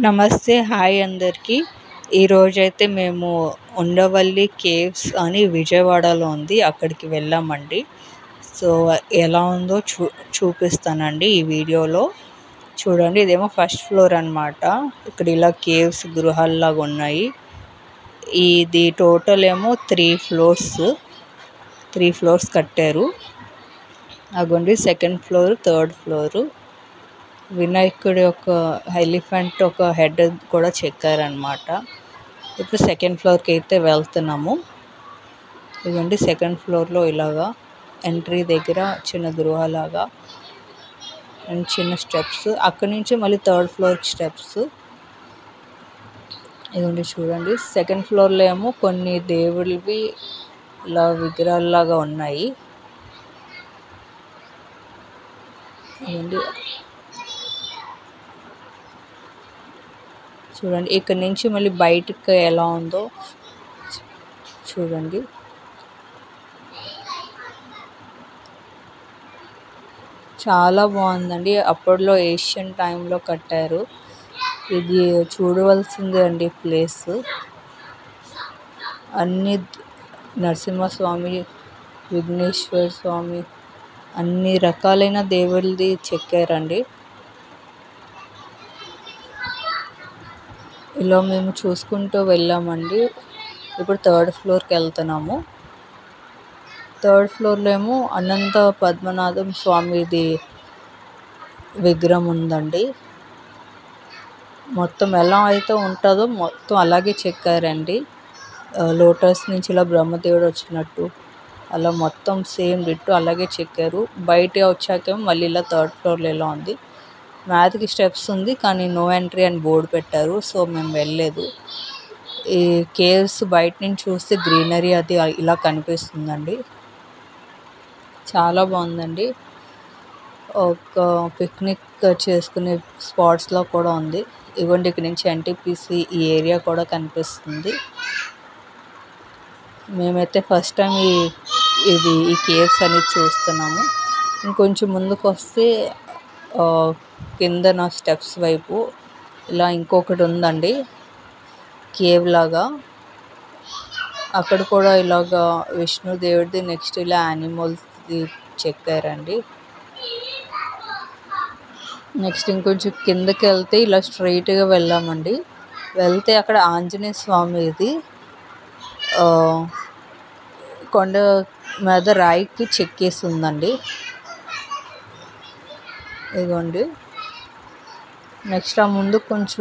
నమస్తే, హాయ్ అందరికీ. ఈరోజైతే మేము ఉండవల్లి కేవ్స్ అని విజయవాడలో ఉంది, అక్కడికి వెళ్ళామండి. సో ఎలా ఉందో చూపిస్తానండి ఈ వీడియోలో. చూడండి, ఇదేమో ఫస్ట్ ఫ్లోర్ అన్నమాట. ఇక్కడ ఇలా కేవ్స్ గృహాల్లాగా ఉన్నాయి. ఇది టోటల్ ఏమో 3 ఫ్లోర్స్ కట్టారు. అగోండి సెకండ్ ఫ్లోర్, థర్డ్ ఫ్లోరు. వినాయకుడి యొక్క ఎలిఫెంట్ ఒక హెడ్ కూడా చెక్కారనమాట. ఇప్పుడు సెకండ్ ఫ్లోర్కి అయితే వెళ్తున్నాము. ఇదండి సెకండ్ ఫ్లోర్లో ఇలాగా ఎంట్రీ దగ్గర చిన్న గృహలాగా అండ్ చిన్న స్టెప్స్, అక్కడి నుంచి మళ్ళీ థర్డ్ ఫ్లోర్కి స్టెప్స్. ఇదండి చూడండి, సెకండ్ ఫ్లోర్లో ఏమో కొన్ని దేవుళ్ళవి ఇలా విగ్రహాల్లాగా ఉన్నాయి. ఇదండి చూడండి, ఇక్కడ నుంచి మళ్ళీ బయటకు ఎలా ఉందో చూడండి. చాలా బాగుందండి. అప్పట్లో ఏషియన్ టైంలో కట్టారు. ఇది చూడవలసిందే అండి ప్లేస్. అన్ని నరసింహస్వామి, విఘ్నేశ్వర స్వామి, అన్ని రకాలైన దేవుళ్ళది చెక్కారండి. ఇలా మేము చూసుకుంటూ వెళ్ళామండి. ఇప్పుడు థర్డ్ ఫ్లోర్కి వెళ్తున్నాము. థర్డ్ ఫ్లోర్లో ఏమో అనంత పద్మనాభం స్వామిది విగ్రహం ఉందండి. మొత్తం ఎలా అయితే ఉంటుందో మొత్తం అలాగే చెక్కారండి. లోటస్ నుంచి ఇలా బ్రహ్మదేవుడు వచ్చినట్టు అలా మొత్తం సేమ్ డిట్టు అలాగే చెక్కారు. బయట వచ్చాకేమో మళ్ళీ ఇలా థర్డ్ ఫ్లోర్లో ఇలా ఉంది. మ్యాథ్కి స్టెప్స్ ఉంది కానీ నో ఎంట్రీ అని బోర్డు పెట్టారు, సో మేము వెళ్ళలేదు. ఈ కేవ్స్ బయట నుంచి చూస్తే గ్రీనరీ అది ఇలా కనిపిస్తుందండి. చాలా బాగుందండి. ఒక పిక్నిక్ చేసుకునే స్పాట్స్లో కూడా ఉంది. ఇవ్వండి, ఇక్కడ నుంచి ఎన్టీపీసీ ఈ ఏరియా కూడా కనిపిస్తుంది. మేమైతే ఫస్ట్ టైం ఈ కేవ్స్ అనేది చూస్తున్నాము. ఇంకొంచెం ముందుకు వస్తే కిందన స్టెప్స్ వైపు ఇలా ఇంకొకటి ఉందండి కేవ్ లాగా. అక్కడ కూడా ఇలాగా విష్ణుదేవుడిది, నెక్స్ట్ ఇలా యానిమల్స్ది చెక్కారండి. నెక్స్ట్ ఇంకొంచెం కిందకి వెళ్తే ఇలా స్ట్రైట్గా వెళ్ళామండి. వెళ్తే అక్కడ ఆంజనేయ స్వామిది కొండ మీద రాయికి చెక్కేసి ఉందండి. ఇదిగోండి, నెక్స్ట్ ఆ ముందు కొంచెం